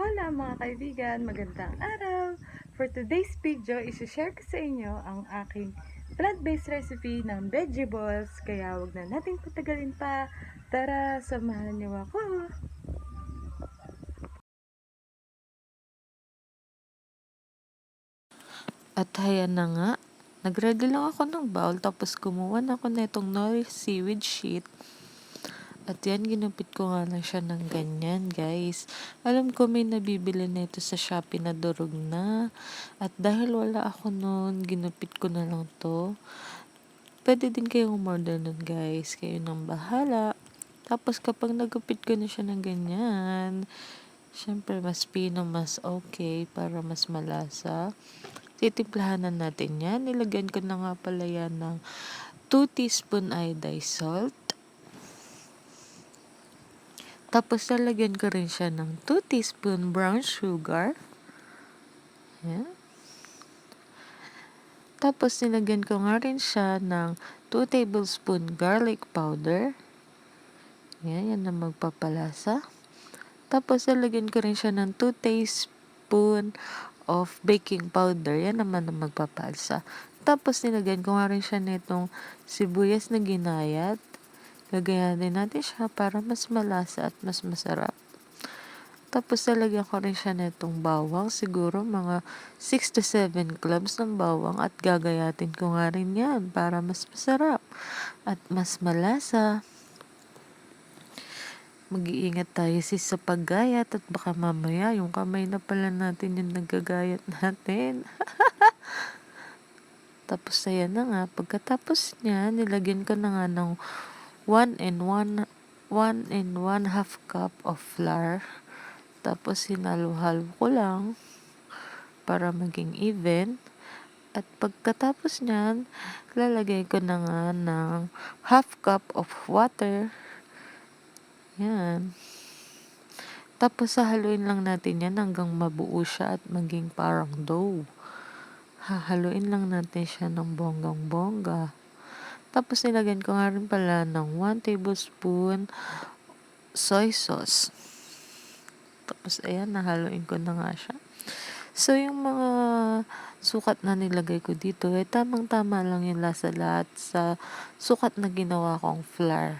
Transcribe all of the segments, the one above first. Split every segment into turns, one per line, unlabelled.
Hola mga kaibigan, magandang araw! For today's video, isi-share ko sa inyo ang aking plant-based recipe ng vegetables. Kaya wag na nating patagalin pa. Tara, samahan niyo ako!
At ayan na nga, nag-ready lang ako ng bowl tapos kumuha na ako na itong nori seaweed sheet. At yan, ginupit ko nga lang siya ng ganyan, guys. Alam ko may nabibili na ito sa Shopee na durog na. At dahil wala ako noon, ginupit ko na lang to. Pwede din kayong umorder nun, guys. Kayo nang bahala. Tapos kapag nagupit ko na siya ng ganyan, syempre mas pino, mas okay para mas malasa. Titimplahan na natin yan. Nilagyan ko na nga pala yan ng 2 teaspoon iodized salt. Tapos lalagyan ko rin siya ng 2 teaspoon brown sugar. Yan. Tapos nilagyan ko nga rin siya ng 2 tablespoon garlic powder. Yan, yan na magpapalasa. Tapos lalagyan ko rin siya ng 2 teaspoon of baking powder. Yan naman ang magpapalsa. Tapos nilagyan ko nga rin siya nitong sibuyas na ginayat. Gagayanin natin siya para mas malasa at mas masarap. Tapos lalagyan ko rin siya nitong bawang. Siguro mga 6 to 7 cloves ng bawang at gagayatin ko nga rin yan para mas masarap at mas malasa. Mag-iingat tayo sa paggayat at baka mamaya yung kamay na pala natin yung nagagayat natin. Tapos ayan na nga, pagkatapos niya, nilagyan ko na nga ng 1 and 1 half cup of flour. Tapos hinalo-halo ko lang para maging even. At pagkatapos niyan, lalagay ko na nga ng half cup of water. Yan. Tapos hahaluin lang natin yan hanggang mabuo siya at maging parang dough. Hahaluin lang natin siya ng bonggang-bongga. Tapos nilagyan ko nga rin pala ng 1 tablespoon soy sauce. Tapos ayan, nahaluin ko na nga siya. So yung mga sukat na nilagay ko dito, tamang-tama lang yung lasa lahat sa sukat na ginawa kong flour.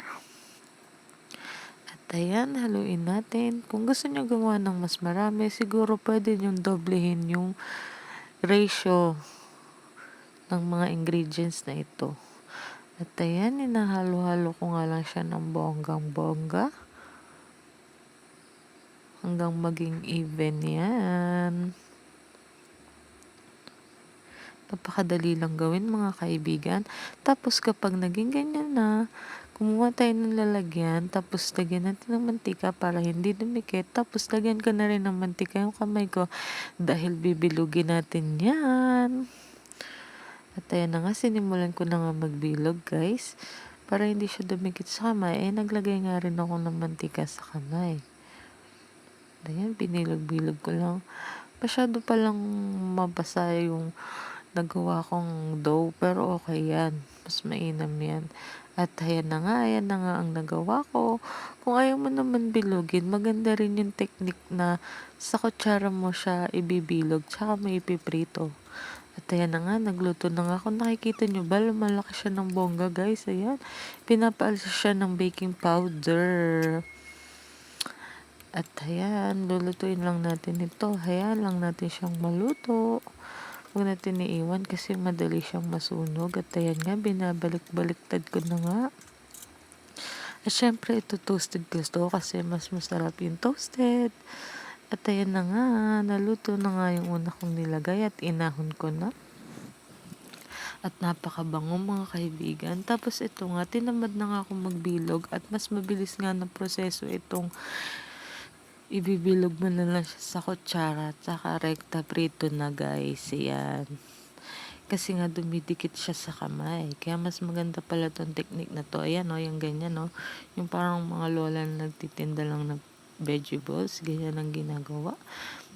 At ayan, haluin natin. Kung gusto nyo gumawa ng mas marami, siguro pwede nyo doblehin yung ratio ng mga ingredients na ito. At ayan, inahalo-halo ko nga lang siya ng bonggang-bongga hanggang maging even yan. Napakadali lang gawin mga kaibigan. Tapos kapag naging ganyan na, kumuha tayo ng lalagyan, tapos lagyan natin ng mantika para hindi dumikit. Tapos lagyan ko na rin ng mantika yung kamay ko dahil bibilugin natin yan. At ayan na nga, sinimulan ko na nga magbilog, guys. Para hindi siya dumikit sa kamay, naglagay nga rin ako ng mantika sa kamay. Ayan, binilog-bilog ko lang. Masyado palang mabasa yung nagawa kong dough, pero okay yan. Mas mainam yan. At ayan na nga ang nagawa ko. Kung ayaw mo naman bilogin, maganda rin yung technique na sa kutsara mo siya ibibilog, tsaka may ipiprito. At ayan na nga, nagluto na nga ako. Nakikita nyo ba, lumalaki siya ng bongga, guys. Ayan, pinapaalsa siya ng baking powder. At ayan, lulutuin lang natin ito. Hayaan lang natin siyang maluto. Huwag natin iiwan kasi madali siyang masunog. At ayan nga, binabalik-baliktad ko na nga. At syempre, ito toasted gusto kasi mas masarap yung toasted. At ayan na nga, naluto na nga yung una kong nilagay at inahon ko na. At napakabango mga kaibigan. Tapos ito nga, tinamad na nga ako magbilog at mas mabilis nga na proseso itong ibibilog mo na lang siya sa kutsara at saka rekta prito na, guys. Yan. Kasi nga dumidikit siya sa kamay. Kaya mas maganda pala tong technique na to. Ayan o, yung ganyan o. Yung parang mga lola na nagtitinda lang ng vegetables. Ganyan ang ginagawa.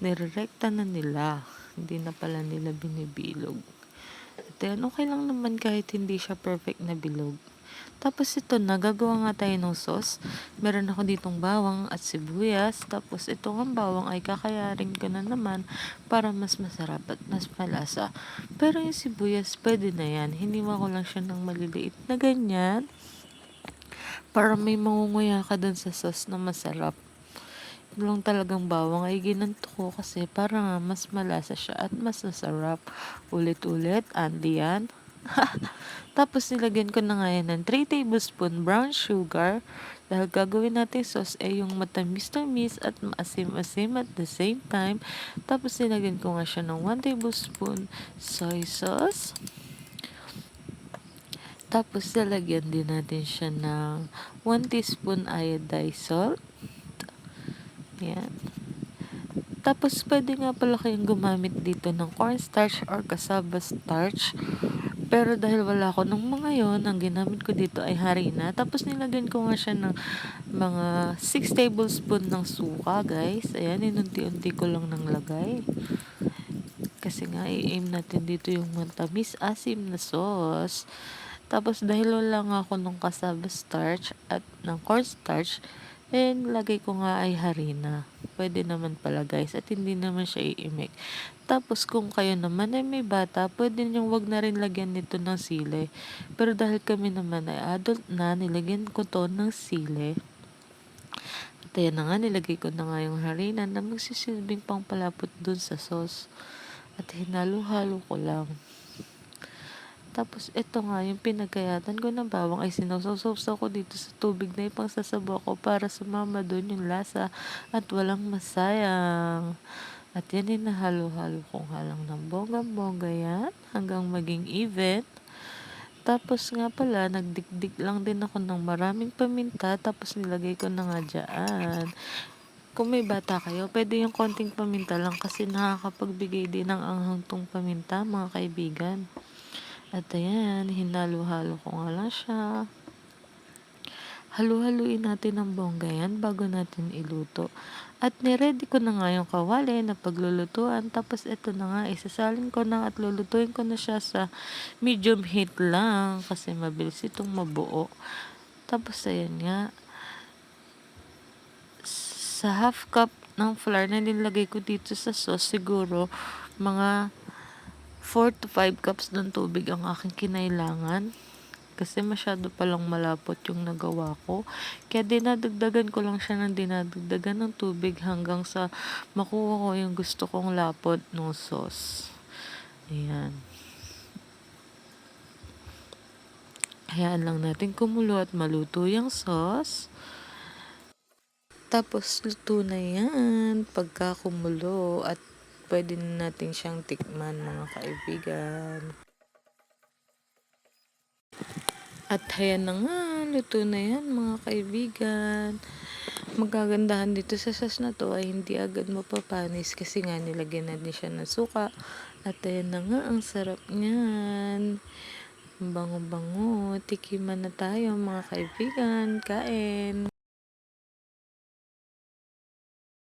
Nirerekta na nila. Hindi na pala nila binibilog. At yan, okay lang naman kahit hindi siya perfect na bilog. Tapos ito na, gagawa nga tayo ng sauce. Meron ako ditong bawang at sibuyas. Tapos ito ang bawang ay kakayarin ko na naman para mas masarap at mas malasa. Pero yung sibuyas, pwede na yan. Hiniwa ko lang siya ng maliliit na ganyan para may mangunguya ka dun sa sauce na masarap. Yun lang talagang bawang ay ginanto ko kasi para nga mas malasa siya at mas masarap. Ulit-ulit, andi yan. Tapos nilagyan ko na nga yan ng 3 tablespoon brown sugar. Dahil gagawin natin sauce ay yung matamis-tamis at maasim-asim at the same time. Tapos nilagyan ko nga siya ng 1 tablespoon soy sauce. Tapos lalagyan din natin siya ng 1 teaspoon iodized salt. Yan. Tapos pwede nga pala kayong gumamit dito ng cornstarch or cassava starch. Pero dahil wala ko nung mga yon, ang ginamit ko dito ay harina. Tapos nilagyan ko nga siya ng mga 6 tablespoon ng suka, guys. Ayan, inunti-unti ko lang ng lagay. Kasi nga, i-aim natin dito yung matamis asim na sauce. Tapos dahil wala nga ako ng cassava starch at ng cornstarch, lagay ko nga ay harina. Pwede naman pala guys at hindi naman siya iimik. Tapos kung kayo naman ay may bata, pwede niyong wag na rin lagyan nito ng sili. Pero dahil kami naman ay adult na, nilagyan ko to ng sili. At ayan na nga, nilagay ko na nga yung harina na magsisilbing pang palapot dun sa sauce. At hinalo-halo ko lang. Tapos ito nga, yung pinagkayatan ko ng bawang ay sinawsaw-saw ko dito sa tubig na ipangsasabaw ko para sumama doon yung lasa at walang masayang. At yan ay nahalo-halo ko nga lang ng bonggang-bongga yan hanggang maging even. Tapos nga pala, nagdikdik lang din ako ng maraming paminta tapos nilagay ko na nga dyan. Kung may bata kayo, pwede yung konting paminta lang kasi nakakapagbigay din ng anghang tong paminta, mga kaibigan. At ayan, hinalo-halo ko nga lang siya. Halu-haluin natin ng bongga yan bago natin iluto. At niready ko na nga yung kawali na paglulutuan. Tapos ito na nga, isasalin ko na at lulutuin ko na siya sa medium heat lang kasi mabilis itong mabuo. Tapos ayan nga, sa half cup ng flour na nilagay ko dito sa sauce, siguro mga 4 to 5 cups ng tubig ang aking kinailangan. Kasi masyado palang malapot yung nagawa ko. Kaya dinadagdagan ko lang siya ng dinadagdagan ng tubig hanggang sa makuha ko yung gusto kong lapot ng sauce. Ayan. Hayaan lang natin kumulo at maluto yung sauce. Tapos luto na yan pagka kumulo at pwede na natin siyang tikman, mga kaibigan. At ayan na nga, luto na yan mga kaibigan. Magagandahan dito sa sauce na to ay hindi agad mapapanis kasi nga nilagyan natin siya ng suka. At ayan na nga, ang sarap niyan. Bango-bango. Tikiman na tayo mga kaibigan. Kain!